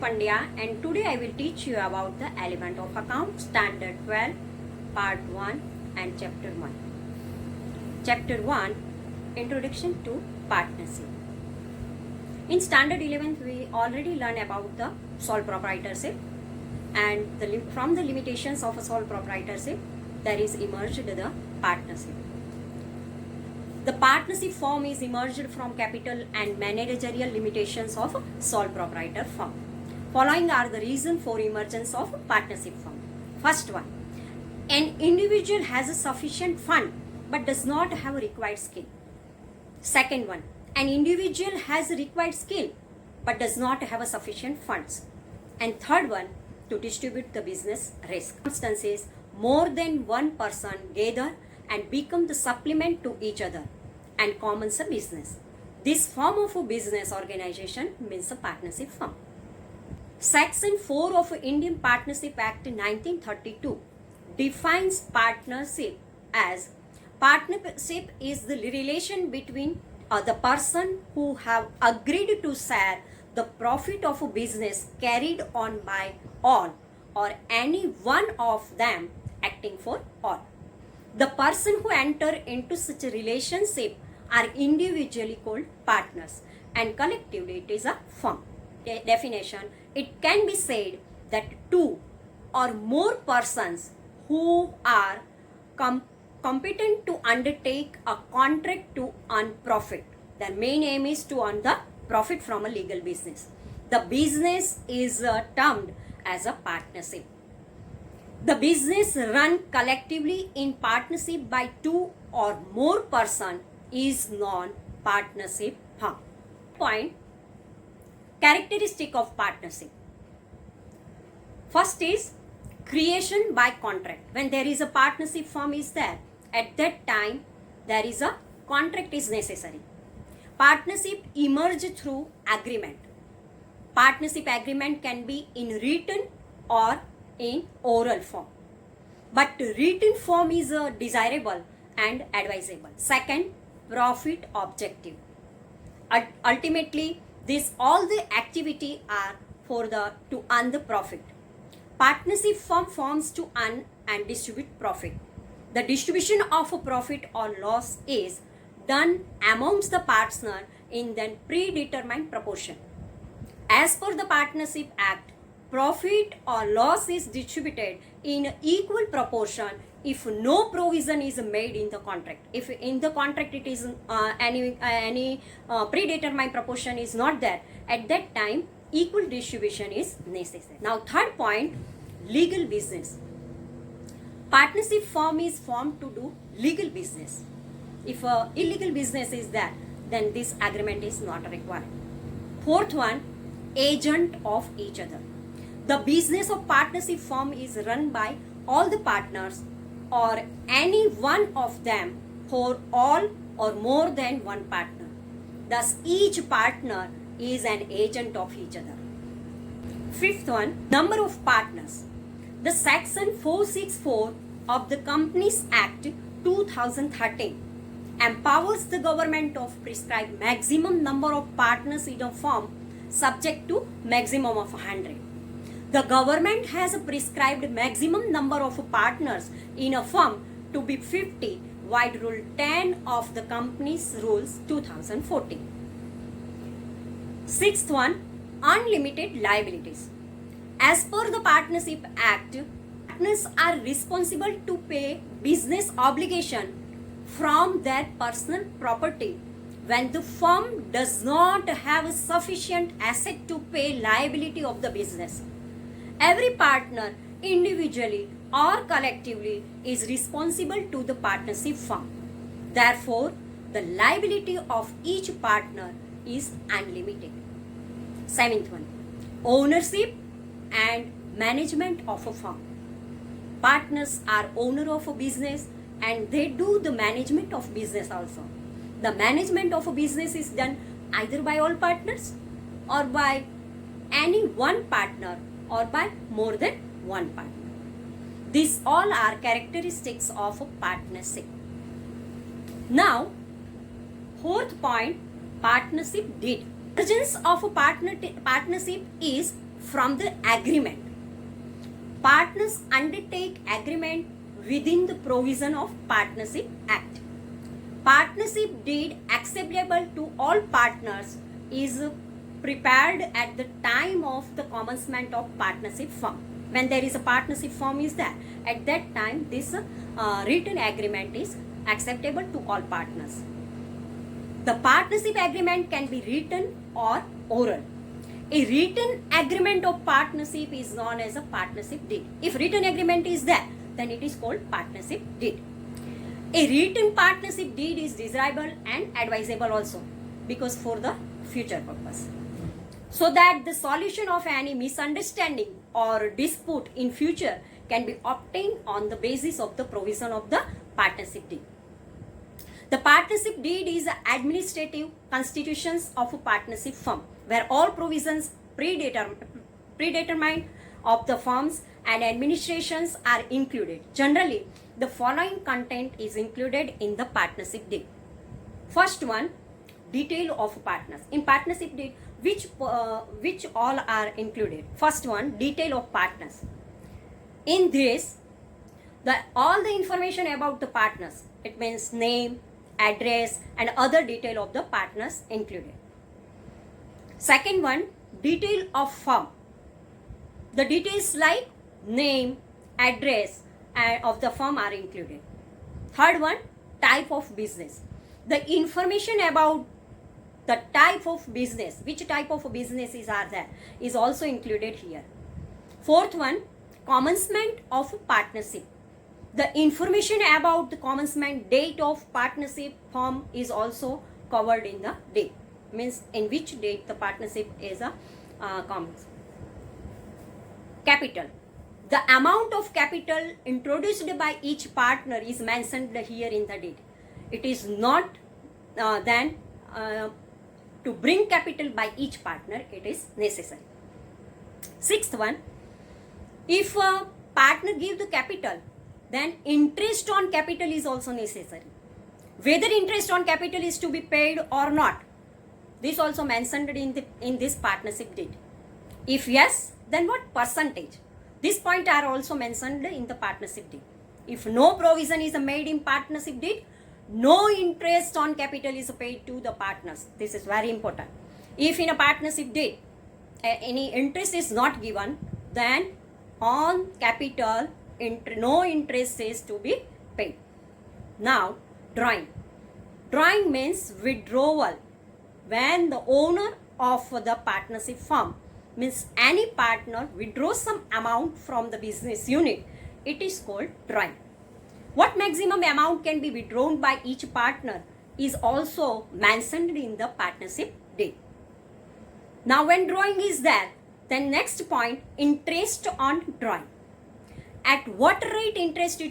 Pandya and today I will teach you about the element of account standard 12 part 1 and chapter 1. Chapter 1 Introduction to Partnership. In standard 11 we already learned about the sole proprietorship and from the limitations of a sole proprietorship there is emerged the partnership. The partnership form is emerged from capital and managerial limitations of sole proprietor firm. Following are the reason for emergence of partnership firm. First one, an individual has a sufficient fund but does not have a required skill. Second one, an individual has a required skill but does not have a sufficient funds. And third one, to distribute the business risk. Circumstances, more than one person gather and become the supplement to each other and commence a business. This form of a business organization means a partnership firm. Section 4 of Indian Partnership Act 1932 defines partnership as partnership is the relation between the person who have agreed to share the profit of a business carried on by all or any one of them acting for all. The person who enter into such a relationship are individually called partners and collectively it is a firm. Definition, it can be said that two or more persons who are competent to undertake a contract to earn profit. Their main aim is to earn the profit from a legal business. The business is termed as a partnership. The business run collectively in partnership by two or more persons is non-partnership firm. Point, characteristic of partnership. First is creation by contract. When there is a partnership firm is there, at that time there is a contract is necessary. Partnership emerge through agreement. Partnership agreement can be in written or in oral form. But written form is desirable and advisable. Second, profit objective. Ultimately, this all the activity are for to earn the profit. Partnership firm forms to earn and distribute profit. The distribution of a profit or loss is done amongst the partners in the predetermined proportion. As per the Partnership Act, profit or loss is distributed in equal proportion if no provision is made in the contract. If in the contract it is any predetermined proportion is not there, at that time equal distribution is necessary. Now third point, legal business. Partnership firm is formed to do legal business. If illegal business is there, then this agreement is not required. Fourth one, agent of each other. The business of partnership firm is run by all the partners or any one of them for all or more than one partner. Thus, each partner is an agent of each other. Fifth one, number of partners. The section 464 of the Companies Act 2013 empowers the government of prescribe maximum number of partners in a firm subject to maximum of 100. The government has prescribed maximum number of partners in a firm to be 50 via Rule 10 of the Companies Rules 2014. Sixth one, unlimited liabilities. As per the Partnership Act, partners are responsible to pay business obligation from their personal property when the firm does not have sufficient asset to pay liability of the business. Every partner individually or collectively is responsible to the partnership firm. Therefore, the liability of each partner is unlimited. Seventh one, ownership and management of a firm. Partners are owner of a business and they do the management of business also. The management of a business is done either by all partners or by any one partner or by more than one partner. These all are characteristics of a partnership. Now, fourth point, partnership deed. Emergence of a partnership is from the agreement. Partners undertake agreement within the provision of Partnership Act. Partnership deed acceptable to all partners is prepared at the time of the commencement of partnership firm. When there is a partnership firm is there, at that time this written agreement is acceptable to all partners. The partnership agreement can be written or oral. A written agreement of partnership is known as a partnership deed. If written agreement is there, then it is called partnership deed. A written partnership deed is desirable and advisable also, because for the future purpose, so that the solution of any misunderstanding or dispute in future can be obtained on the basis of the provision of the partnership deed. The partnership deed is the administrative constitutions of a partnership firm, where all provisions predetermined of the firms and administrations are included. Generally, the following content is included in the partnership deed. First one, detail of partners. In partnership deed, which all are included. First one, detail of partners. In this, all the information about the partners, it means name, address, and other detail of the partners included. Second one, detail of firm. The details like name, address of the firm are included. Third one, type of business. The information about the type of business, which type of businesses are there, is also included here. Fourth one, commencement of partnership. The information about the commencement date of partnership firm is also covered in the date. Means in which date the partnership is a commenced. Capital. The amount of capital introduced by each partner is mentioned here in the deed. It is not then to bring capital by each partner, it is necessary. Sixth one, if a partner give the capital, then interest on capital is also necessary. Whether interest on capital is to be paid or not, this also mentioned in this partnership deed. If yes, then what percentage? This point are also mentioned in the partnership deed. If no provision is made in partnership deed, no interest on capital is paid to the partners. This is very important. If in a partnership deed any interest is not given, then on capital no interest is to be paid. Now, drawing. Drawing means withdrawal. When the owner of the partnership firm, means any partner, withdraws some amount from the business unit, it is called drawing. What maximum amount can be withdrawn by each partner is also mentioned in the partnership deed. Now, when drawing is there, then next point, interest on drawing. At what rate interest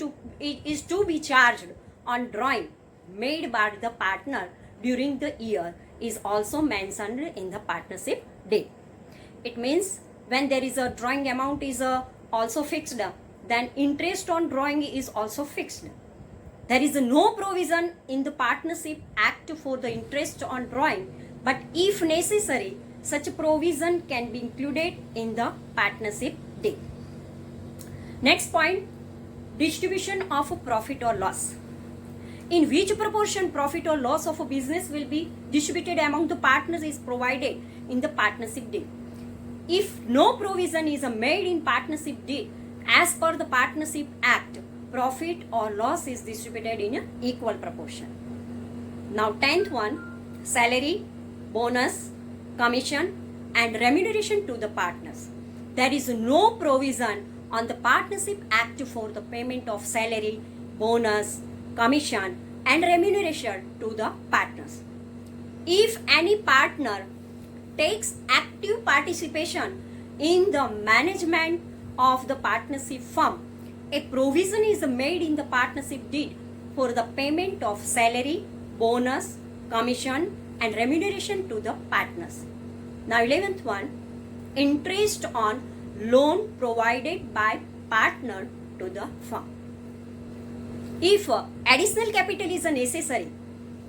is to be charged on drawing made by the partner during the year is also mentioned in the partnership deed. It means when there is a drawing amount is also fixed, then interest on drawing is also fixed. There is no provision in the Partnership Act for the interest on drawing, but if necessary, such provision can be included in the partnership deed. Next point, distribution of a profit or loss. In which proportion profit or loss of a business will be distributed among the partners is provided in the partnership deed. If no provision is made in partnership deed, as per the Partnership Act, profit or loss is distributed in an equal proportion. Now, 10th one, salary, bonus, commission, and remuneration to the partners. There is no provision on the Partnership Act for the payment of salary, bonus, commission, and remuneration to the partners. If any partner takes active participation in the management of the partnership firm, a provision is made in the partnership deed for the payment of salary, bonus, commission, and remuneration to the partners. Now, 11th one, interest on loan provided by partner to the firm. If additional capital is necessary,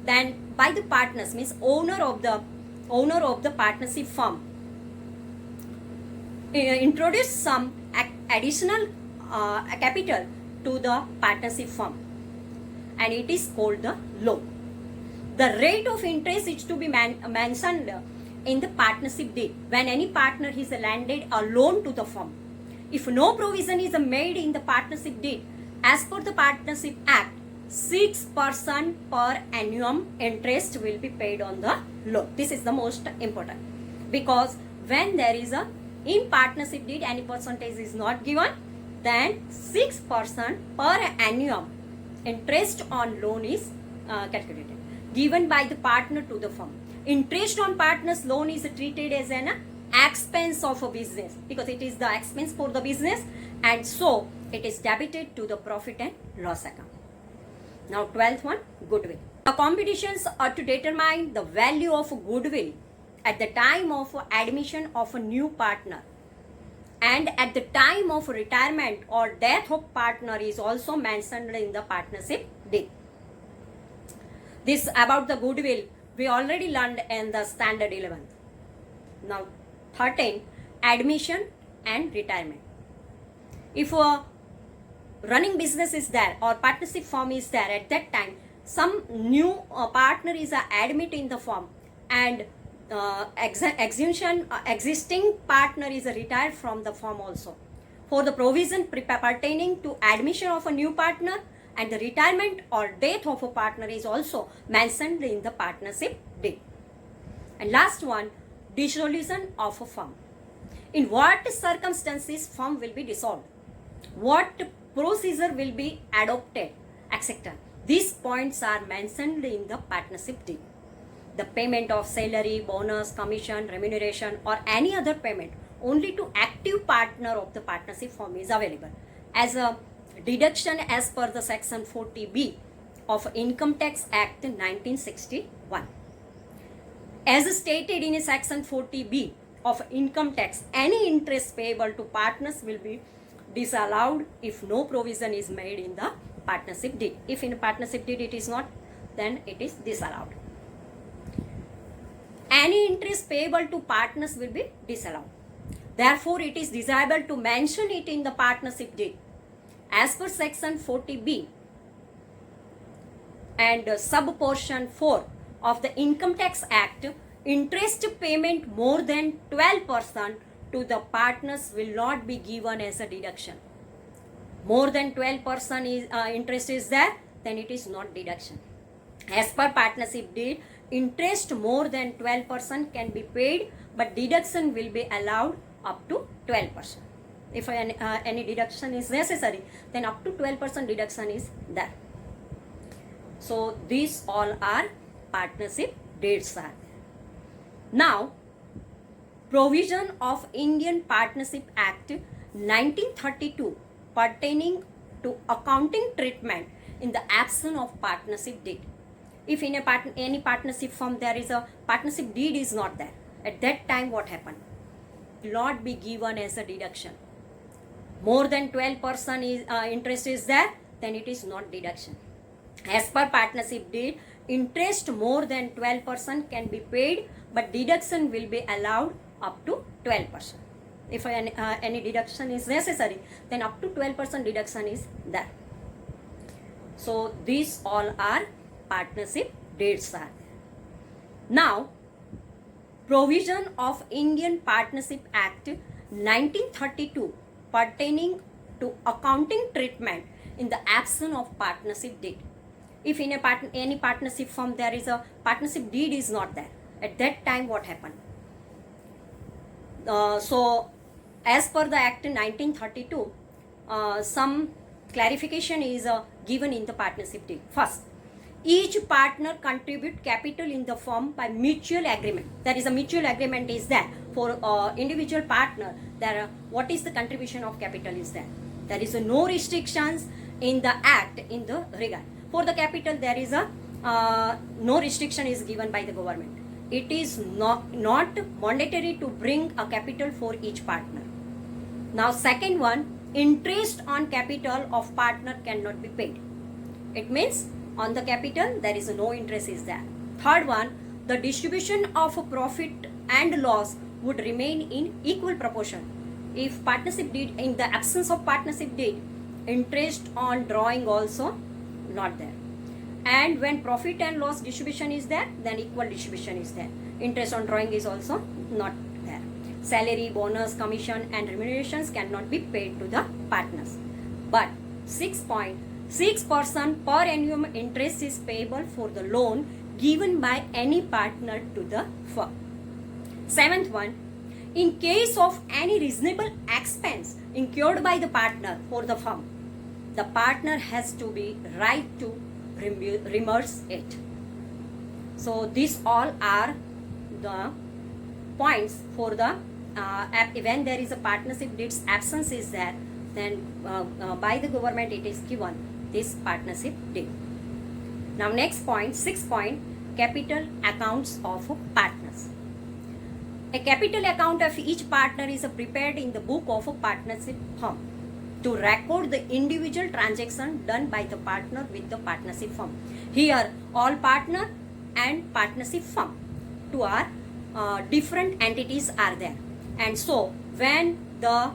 then by the partners, means owner of the partnership firm, introduce some additional capital to the partnership firm, and it is called the loan. The rate of interest is to be mentioned in the partnership deed when any partner is lended a loan to the firm. If no provision is made in the partnership deed, as per the Partnership Act, 6% per annum interest will be paid on the loan. This is the most important, because when there is a in partnership deed any percentage is not given, then 6% per annum interest on loan is calculated, given by the partner to the firm. Interest on partner's loan is treated as an expense of a business, because it is the expense for the business, and so it is debited to the profit and loss account. Now 12th one, goodwill. The competitions are to determine the value of goodwill at the time of admission of a new partner, and at the time of retirement or death of partner is also mentioned in the partnership deed. This about the goodwill we already learned in the standard 11th. Now 13, admission and retirement. If a running business is there or partnership firm is there, at that time some new partner is admit in the firm, and existing partner is retired from the firm also. For the provision pertaining to admission of a new partner and the retirement or death of a partner is also mentioned in the partnership deed. And last one, dissolution of a firm. In what circumstances firm will be dissolved, what procedure will be adopted, etc. These points are mentioned in the partnership deed. The payment of salary, bonus, commission, remuneration or any other payment only to active partner of the partnership firm is available as a deduction as per the section 40B of Income Tax Act 1961. As stated in section 40B of income tax, any interest payable to partners will be disallowed if no provision is made in the partnership deed. If in a partnership deed it is not, then it is disallowed. Any interest payable to partners will be disallowed. Therefore, it is desirable to mention it in the partnership deed. As per section 40B and subportion 4 of the Income Tax Act, interest payment more than 12% to the partners will not be given as a deduction. More than 12% is interest is there, then it is not deduction. As per partnership deed, interest more than 12% can be paid, but deduction will be allowed up to 12%. If any deduction is necessary, then up to 12% deduction is there. So these all are partnership deeds are there. Now, provision of Indian Partnership Act 1932 pertaining to accounting treatment in the absence of partnership deed. If in any partnership firm there is a partnership deed is not there, at that time what happened? Will not be given as a deduction. More than 12% is interest is there, then it is not deduction. As per partnership deed, interest more than 12% can be paid, but deduction will be allowed up to 12%. If any deduction is necessary, then up to 12% deduction is there. So these all are partnership deeds are there. Now, provision of Indian Partnership Act 1932 pertaining to accounting treatment in the absence of partnership deed. If in any partnership firm there is a partnership deed is not there, at that time what happened? So as per the Act 1932, some clarification is given in the partnership deed. First, each partner contribute capital in the firm by mutual agreement. There is a mutual agreement is there for individual partner. There what is the contribution of capital is there. There is no restrictions in the act in the regard. For the capital there is a no restriction is given by the government. It is not mandatory to bring a capital for each partner. Now second one, interest on capital of partner cannot be paid. It means on the capital there is no interest is there. Third one, the distribution of a profit and loss would remain in equal proportion. if partnership deed, in the absence of partnership deed, interest on drawing also not there. And when profit and loss distribution is there, then equal distribution is there. Interest on drawing is also not there. Salary, bonus, commission and remunerations cannot be paid to the partners. But 6.6% per annum interest is payable for the loan given by any partner to the firm. Seventh one, in case of any reasonable expense incurred by the partner for the firm, the partner has to be right to reimburse it. So these all are the points for the when there is a partnership deeds absence is there, then by the government it is given this partnership deed. Now next point, 6 point, capital accounts of partners. A capital account of each partner is prepared in the book of a partnership firm to record the individual transaction done by the partner with the partnership firm. Here all partner and partnership firm, two are different entities are there. And so when the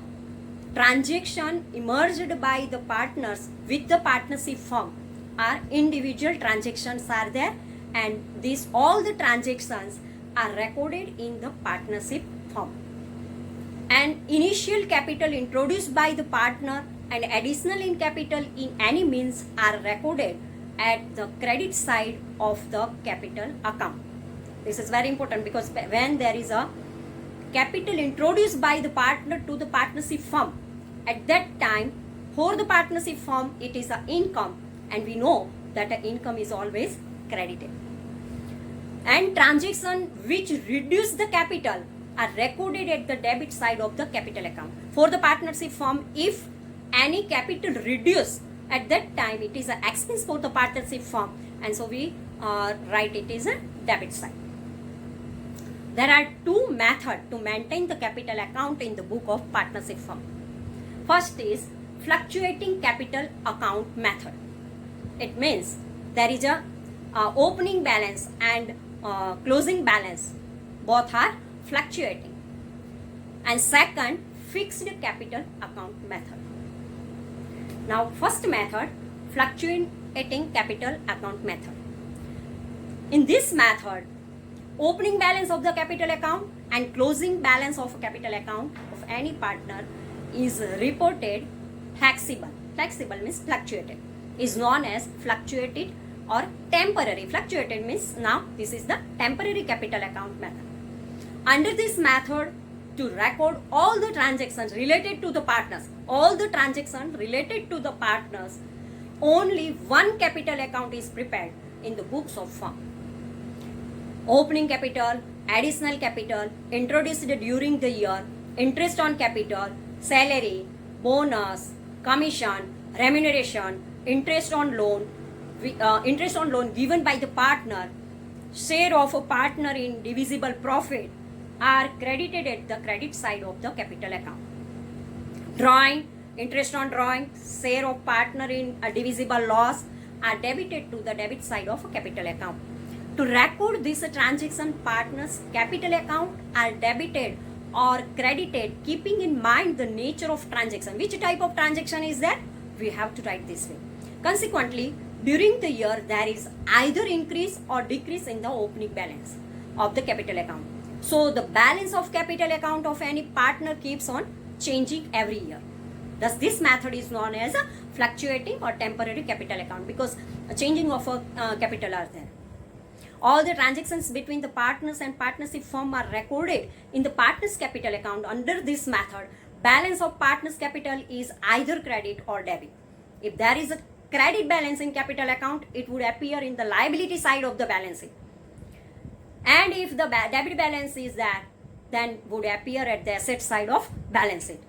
transaction emerged by the partners with the partnership firm, are individual transactions are there, and these all the transactions are recorded in the partnership firm. And initial capital introduced by the partner and additional in capital in any means are recorded at the credit side of the capital account. This is very important because when there is a capital introduced by the partner to the partnership firm, at that time for the partnership firm it is an income, and we know that an income is always credited. And transactions which reduce the capital are recorded at the debit side of the capital account. For the partnership firm, if any capital reduce, at that time it is an expense for the partnership firm, and so we write it is a debit side. There are two methods to maintain the capital account in the book of partnership firm. First is fluctuating capital account method. It means there is a opening balance and closing balance, both are fluctuating. And second, fixed capital account method. Now first method, fluctuating capital account method. In this method, opening balance of the capital account and closing balance of a capital account of any partner is reported flexible. Flexible means fluctuated, is known as fluctuated or temporary. Fluctuated means now this is the temporary capital account method. Under this method, to record all the transactions related to the partners, only one capital account is prepared in the books of firm. Opening capital, additional capital introduced during the year, interest on capital, salary, bonus, commission, remuneration, interest on loan given by the partner, share of a partner in divisible profit are credited at the credit side of the capital account. Drawing, interest on drawing, share of partner in a divisible loss are debited to the debit side of a capital account. To record this transaction, partners' capital account are debited or credited keeping in mind the nature of transaction. Which type of transaction is that? We have to write this way. Consequently, during the year, there is either increase or decrease in the opening balance of the capital account. So the balance of capital account of any partner keeps on changing every year. Thus, this method is known as a fluctuating or temporary capital account because a changing of a capital are there. All the transactions between the partners and partnership firm are recorded in the partner's capital account. Under this method, balance of partner's capital is either credit or debit. If there is a credit balance in capital account, it would appear in the liability side of the balance sheet. And if the debit balance is there, then would appear at the asset side of balance sheet.